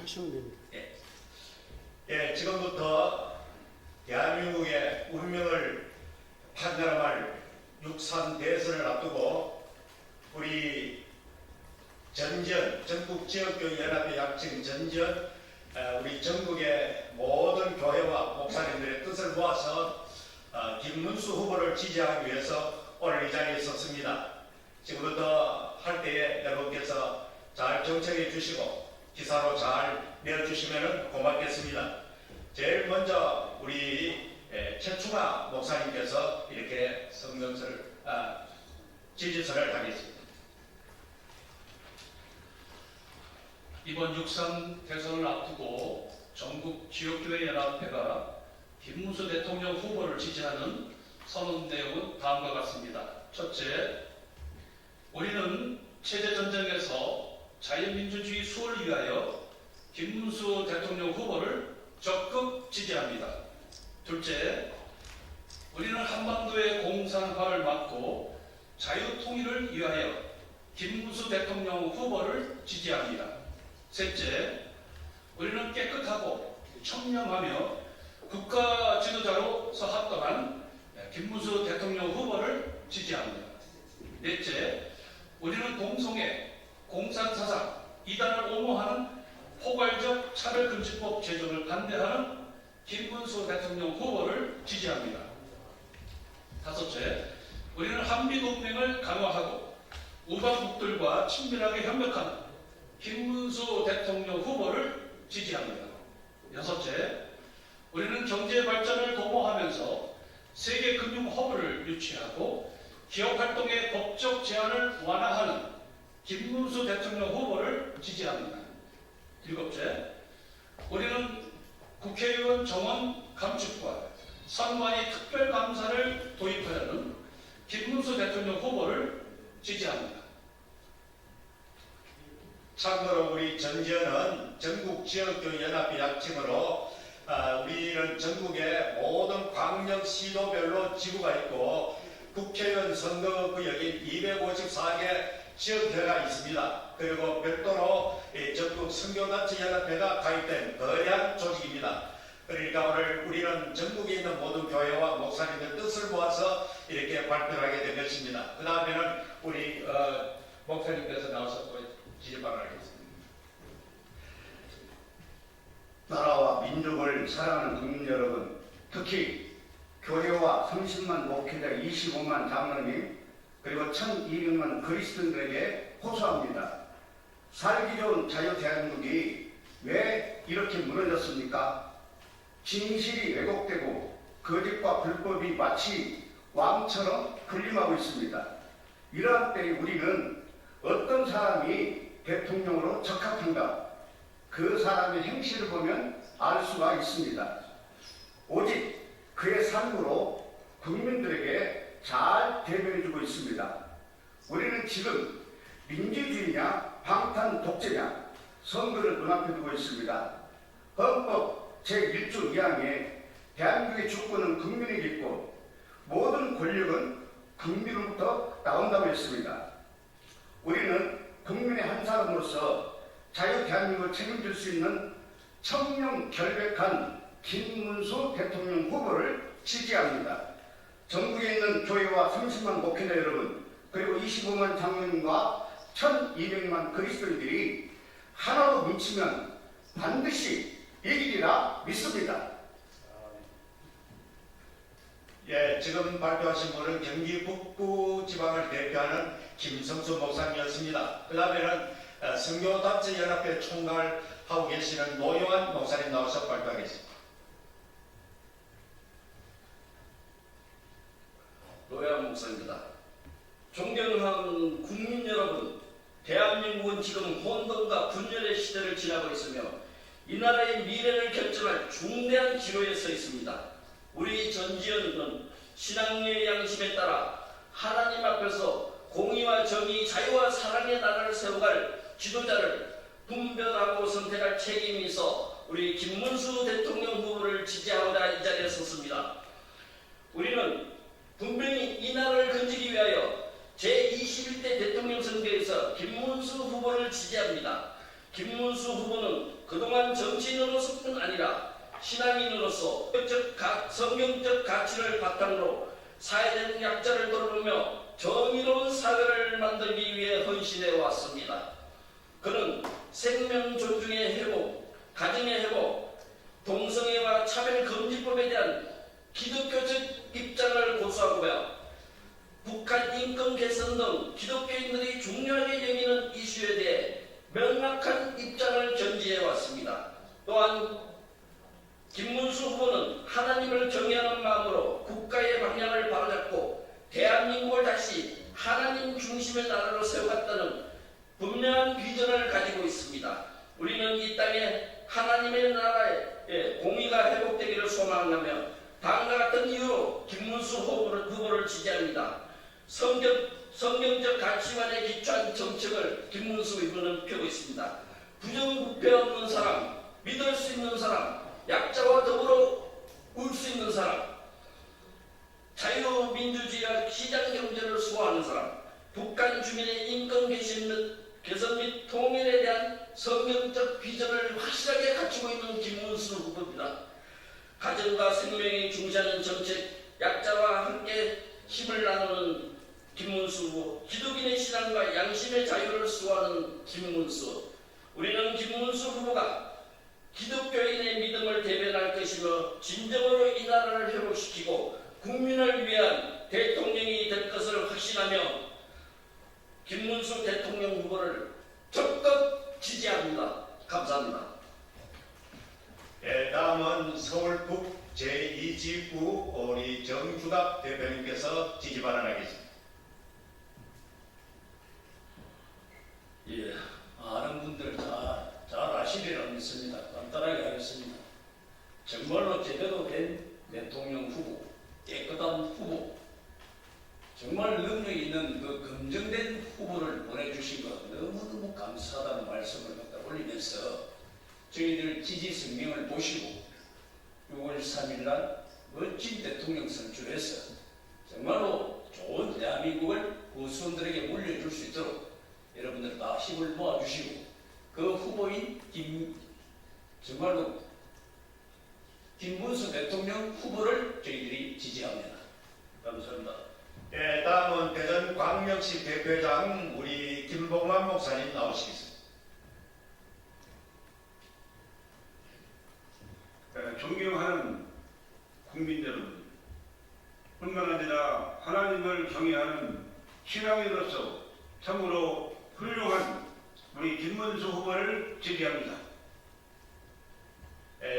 하시면 됩니다. 지금부터 대한민국의 운명을 판단할 6.3 대선을 앞두고 우리 전국지역교회연합회 약칭 전전 우리 전국의 모든 교회와 목사님들의 뜻을 모아서 김문수 후보를 지지하기 위해서 오늘 이 자리에 섰습니다. 지금부터 할 때에 여러분께서 잘 정책해 주시고 기사로 잘 내어주시면 고맙겠습니다. 제일 먼저 우리 최충하 목사님께서 이렇게 성명서를 지지서를 하겠습니다. 이번 6.3 대선을 앞두고 전국 지역교회연합회가 김문수 대통령 후보를 지지하는 선언 내용은 다음과 같습니다. 첫째, 우리는 체제 전쟁에서 자유민주주의 수호를 위하여 김문수 대통령 후보를 적극 지지합니다. 둘째, 우리는 한반도의 공산화를 막고 자유통일을 위하여 김문수 대통령 후보를 지지합니다. 셋째, 우리는 깨끗하고 청렴하며 국가 지도자로서 합당한 김문수 대통령 후보를 지지합니다. 넷째, 우리는 공송의 공산사상, 이단을 옹호하는 포괄적 차별금지법 제정을 반대하는 김문수 대통령 후보를 지지합니다. 다섯째, 우리는 한미동맹을 강화하고 우방국들과 친밀하게 협력하는 김문수 대통령 후보를 지지합니다. 여섯째, 우리는 경제 발전을 도모하면서 세계 금융 허브를 유치하고 기업 활동의 법적 제한을 완화하는 김문수 대통령 후보를 지지합니다. 일곱째, 우리는 국회의원 정원 감축과 선관위 특별감사를 도입하려는 김문수 대통령 후보를 지지합니다. 참고로 우리 전지현은 전국지역교회연합회 약칭으로 우리는 전국의 모든 광역시도별로 지구가 있고 국회의원 선거구역이 254개 지역회가 있습니다. 그리고 별도로 전국 선교단체연합회가 가입된 거대한 조직입니다. 그러니까 오늘 우리는 전국에 있는 모든 교회와 목사님들 뜻을 모아서 이렇게 발표를 하게 된 것입니다. 그 다음에는 우리 목사님께서 나와서 지지발을 하겠습니다. 나라와 민족을 사랑하는 국민 여러분, 특히 교회와 30만 목회자 25만 장로님 그리고 1200만 그리스도인들에게 호소합니다. 살기 좋은 자유 대한민국이 왜 이렇게 무너졌습니까? 진실이 왜곡되고 거짓과 불법이 마치 왕처럼 군림하고 있습니다. 이러한 때에 우리는 어떤 사람이 대통령으로 적합한가? 그 사람의 행실을 보면 알 수가 있습니다. 오직 그의 삶으로 국민들에게 잘 대변해주고 있습니다. 우리는 지금 민주주의냐 방탄 독재냐 선거를 눈앞에 두고 있습니다. 헌법 제1조 2항에 대한민국의 주권은 국민에게 있고 모든 권력은 국민으로부터 나온다고 했습니다. 우리는 국민의 한 사람으로서 자유 대한민국을 책임질 수 있는 청렴결백한 김문수 대통령 후보를 지지합니다. 전국에 있는 교회와 30만 목회자 여러분 그리고 25만 장로님과 1200만 그리스도인들이 하나로 뭉치면 반드시 이기리라 믿습니다. 지금 발표하신 분은 경기 북부 지방을 대표하는 김성수 목사님이었습니다. 그 다음에는 선교단체연합회 총괄 하고 계시는 노영환 목사님 나와서 발표하겠습니다. 노영환 목사입니다. 존경하는 국민 여러분, 대한민국은 지금 혼돈과 분열의 시대를 지나고 있으며 이 나라의 미래를 결정할 중대한 기로에 서 있습니다. 우리 전지현은 신앙의 양심에 따라 하나님 앞에서 공의와 정의, 자유와 사랑의 나라를 세워갈 지도자를 분별하고 선택할 책임이 있어 우리 김문수 대통령 후보를 지지하고자 이 자리에 섰습니다. 우리는 분명히 이 나라를 건지기 위하여 제21대 대통령 선거에서 김문수 후보를 지지합니다. 김문수 후보는 그동안 정치인으로서뿐 아니라 신앙인으로서 성경적 가치를 바탕으로 사회적 약자를 돌보며 정의로운 사회를 만들기 위해 헌신해 왔습니다. 그는 생명 존중의 회복, 가정의 회복, 동성애와 차별금지법에 대한 기독교적 입장을 고수하고요. 북한 인권 개선 등 기독교인들이 중요하게 여기는 이슈에 대해 명확한 입장을 견지해 왔습니다. 또한 김문수 후보는 하나님을 경외하는 마음으로 국가의 방향을 바로잡고 대한민국을 다시 하나님 중심의 나라로 세워갔다는 분명한 비전을 가지고 있습니다. 우리는 이 땅에 하나님의 나라의 공의가 회복되기를 소망하며 다음과 같은 이유로 김문수 후보를 지지합니다. 성경적 가치관에 기초한 정책을 김문수 후보는 펴고 있습니다. 부정부패 없는 사람, 믿을 수 있는 사람, 약자와 더불어 울 수 있는 사람, 자유민주주의와 시장경제를 수호하는 사람, 북한 주민의 인권 개선 및 통일에 대한 성경적 비전을 확실하게 갖추고 있는 김문수 후보입니다. 가정과 생명에 중시하는 정책, 약자와 함께 힘을 나누는 김문수 후보, 기독인의 신앙과 양심의 자유를 수호하는 김문수. 우리는 김문수 후보가 기독교인의 믿음을 대변할 것이며 진정으로 이 나라를 회복시키고 국민을 위한 대통령이 될 것을 확신하며 김문수 대통령 후보를 적극 지지합니다. 감사합니다. 다음은 서울 북 제2지구 우리 정주갑 대표님께서 지지 발언하겠습니다. 예, 많은 분들 잘 아시리라 믿습니다. 간단하게 하겠습니다. 정말로 제대로 된 대통령 후보, 깨끗한 후보, 정말 능력이 있는 그 검증된 후보를 보내주신 것 너무너무 감사하다는 말씀을 갖다 올리면서 저희들 지지 성명을 보시고 6월 3일 날 멋진 대통령 선출해서 정말로 좋은 대한민국을 후손들에게 물려줄 수 있도록 여러분들 다 힘을 모아주시고 그 후보인 정말로 김문수 대통령 후보를 저희들이 지지합니다. 감사합니다. 다음은 대전 광명시 대표장 우리 김봉만 목사님 나오시겠습니다. 존경하는 국민 여러분, 뿐만 아니라 하나님을 경외하는 신앙인으로서 참으로 훌륭한 우리 김문수 후보를 지지합니다.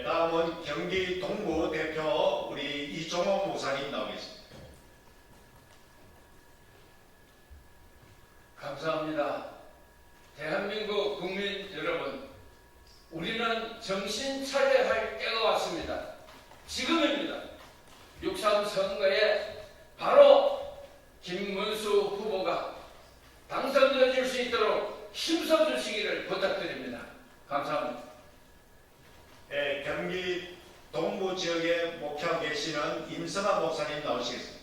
다음은 경기 동구 대표 우리 이종호 목사님 나오겠습니다. 감사합니다. 대한민국 국민 여러분, 우리는 정신 차려야 할 때가 왔습니다. 지금입니다. 6.3 선거에 바로 김문수 후보가 당선되어질 수 있도록 힘써주시기를 부탁드립니다. 감사합니다. 경기 동부 지역에 목회하고 계시는 임성환 목사님 나오시겠습니다.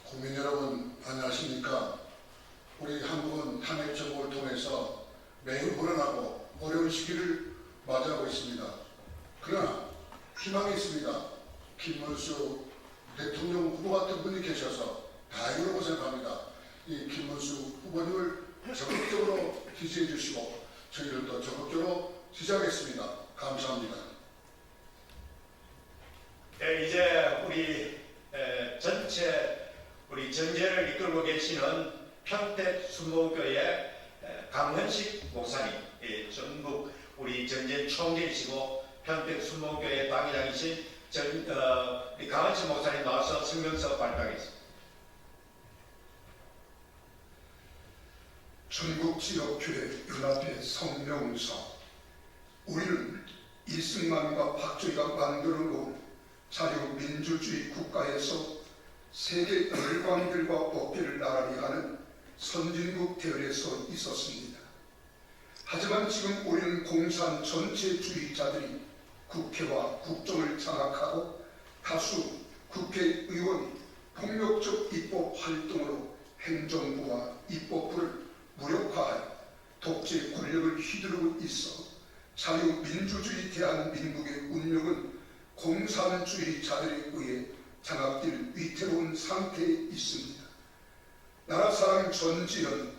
국민 여러분 안녕하십니까? 우리 한국은 탄핵 정부를 통해서 매우 불안하고 어려운 시기를 맞이하고 있습니다. 그러나 희망이 있습니다. 김문수 대통령 후보 같은 분이 계셔서 다행이라고 생각합니다. 이 김문수 후보님을 적극적으로 지지해 주시고 저희들도 적극적으로 지지하겠습니다. 감사합니다. 이제 우리 전체 우리 전제를 이끌고 계시는 평택 순복음교회 강헌식 목사님, 전국 우리 전제 총재이시고 평택 순복음교회 당회장이신 우리 강헌식 목사님 나와서 성명서 발표하겠습니다. 전국지역교회 연합회 성명서. 우리는 이승만과 박정희가 만들어놓은 자유민주주의 국가에서 세계 열강들과 어깨를 나란히 하는 선진국 대열에서 있었습니다. 하지만 지금 우리는 공산 전체주의자들이 국회와 국정을 장악하고 다수 국회의원 폭력적 입법 활동으로 행정부와 입법부를 무력화하여 독재 권력을 휘두르고 있어 자유민주주의 대한민국의 운명은 공산주의자들에 의해 장악될 위태로운 상태에 있습니다. 나라사랑 전지현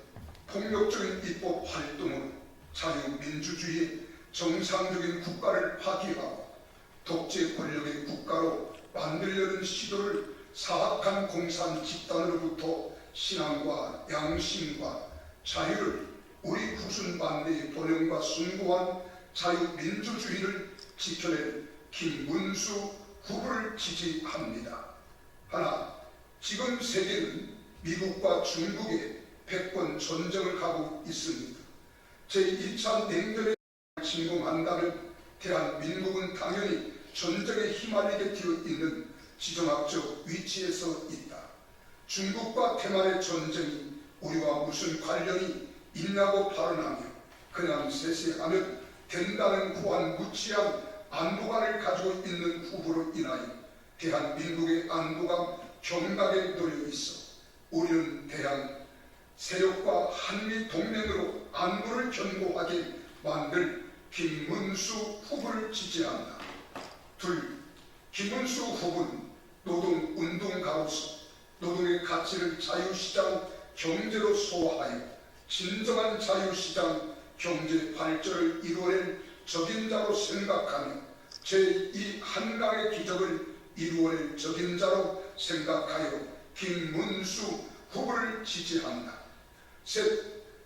폭력적인 입법 활동으로 자유민주주의의 정상적인 국가를 파괴하고 독재 권력의 국가로 만들려는 시도를 사악한 공산 집단으로부터 신앙과 양심과 자유를 우리 후순 반대의 번영과 숭고한 자유민주주의를 지켜낼 김문수 후보를 지지합니다. 하나, 지금 세계는 미국과 중국의 패권 전쟁을 하고 있습니다. 제2차 냉전에 침공한다면 대한민국은 당연히 전쟁에 휘말리게 되어 있는 지정학적 위치에서 있다. 중국과 대만의 전쟁이 우리와 무슨 관련이 있냐고 발언하며 그냥 세세하면 된다는 후한 무치한 안보관을 가지고 있는 후보로 인하여 대한민국의 안보가 경각에 놓여 있어 우리는 대한 세력과 한미 동맹으로 안보를 견고하게 만들 김문수 후보를 지지한다. 둘, 김문수 후보는 노동운동가로서 노동의 가치를 자유시장 경제로 소화하여 진정한 자유시장 경제 발전을 이루어낼 적임자로 생각하며 제2 한강의 기적을 이루어낼 적임자로 생각하여 김문수 후보를 지지한다. 셋,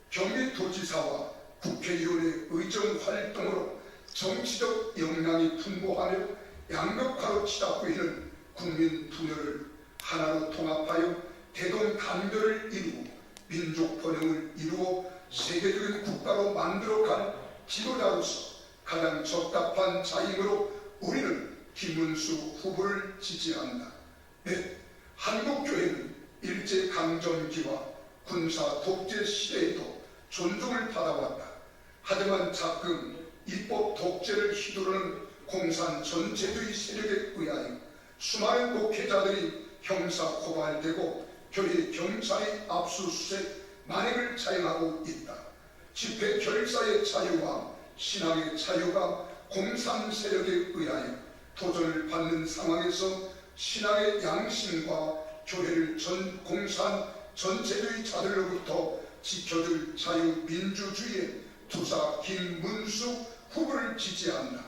경기도지사와 국회의원의 의정활동으로 정치적 역량이 풍부하며 양극화로 치닫고 있는 국민 분열을 하나로 통합하여 대동단결을 이루고 민족 번영을 이루어 세계적인 국가로 만들어갈 지도자로서 가장 적합한 자임으로 우리는 김문수 후보를 지지한다. 넷, 한국교회는 일제강점기와 군사 독재 시대에도 존중을 받아왔다. 하지만 자금 입법 독재를 휘두르는 공산 전체주의 세력에 의하여 수많은 목회자들이 형사 고발되고 교회 경찰이 압수수색 만행을 자행하고 있다. 집회 결사의 자유와 신앙의 자유가 공산 세력에 의하여 도전을 받는 상황에서 신앙의 양심과 교회를 공산 전체주의자들로부터 지켜줄 자유민주주의의 투사 김문수 후보를 지지한다.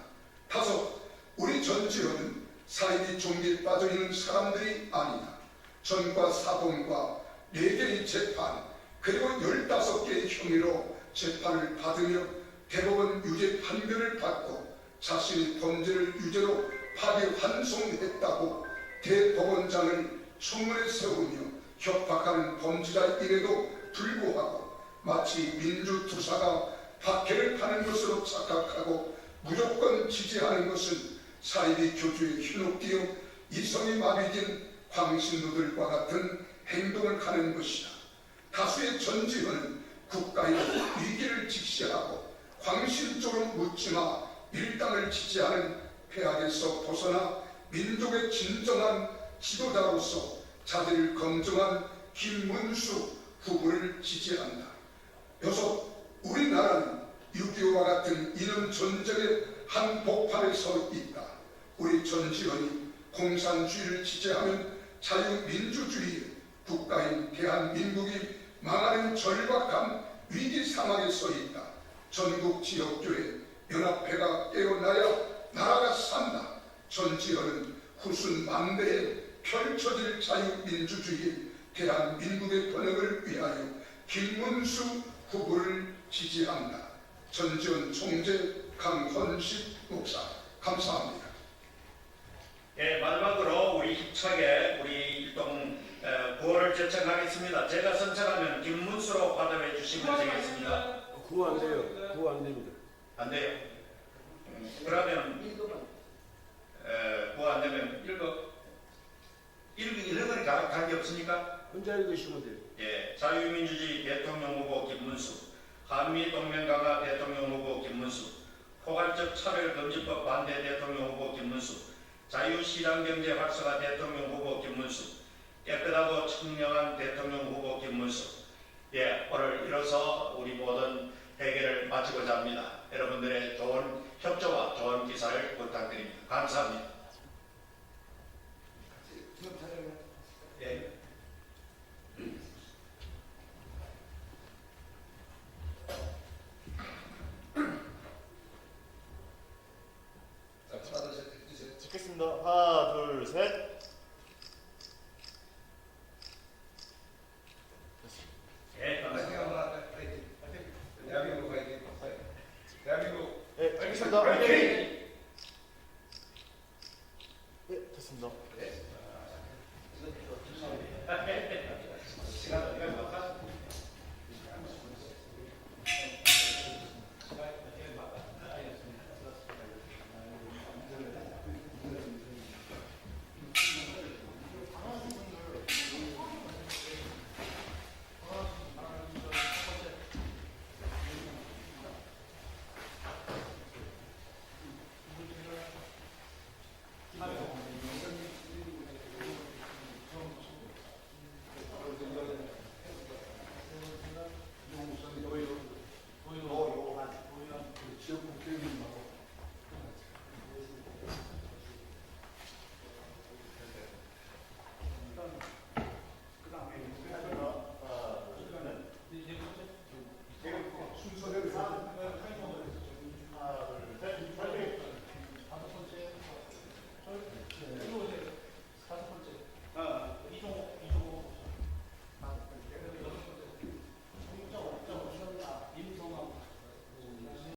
다섯, 우리 전지현은 사이비 종기에 빠져있는 사람들이 아니다. 전과 사범과 4개의 재판 그리고 15개의 혐의로 재판을 받으며 대법원 유죄 판결을 받고 자신의 범죄를 유죄로 파기환송했다고 대법원장을 청문에 세우며 협박하는 범죄자임에도 불구하고 마치 민주투사가 박해를 하는 것으로 착각하고 무조건 지지하는 것은 사이비 교주의 현혹되어 이성이 마비된 광신도들과 같은 행동을 하는 것이다. 다수의 전지현은 국가의 위기를 직시하고 광신적으로 묻지마 일당을 지지하는 폐악에서 벗어나 민족의 진정한 지도자로서 자질을 검증한 김문수 후보를 지지한다. 여섯, 우리나라는 6.25와 같은 이념 전쟁의 한복판에 서 있다. 우리 전지현이 공산주의를 지지하면 자유민주주의의 국가인 대한민국이 망하는 절박한 위기 상황에 서 있다. 전국 지역교회 연합회가 깨어나야 나라가 산다. 전지현은 후순 만대에 펼쳐질 자유민주주의 대한민국의 번영을 위하여 김문수 후보를 지지한다. 전지현 총재 강헌식 목사 감사합니다. 예, 마지막으로 우리 힘차게 우리 일동 구호를 제청하겠습니다. 제가 선창하면 김문수로 받아내 주시면 되겠습니다. 구호 안 돼요. 구호 안 됩니다. 안 돼요. 그러면 구호 안 되면 읽는 건 관계 없습니까? 혼자 읽으시면 돼요. 예, 자유민주주의 대통령 후보 김문수, 한미동맹 강화 대통령 후보 김문수, 포괄적 차별금지법 반대 대통령 후보 김문수, 자유시장경제 활성화 대통령 후보 김문수, 깨끗하고 청량한 대통령 후보 김문수, 예, 오늘 이로써 우리 모든 회개를 마치고자 합니다. 여러분들의 좋은 협조와 좋은 기사를 부탁드립니다. 감사합니다. 예. 찍겠습니다. 하나, 둘, 셋.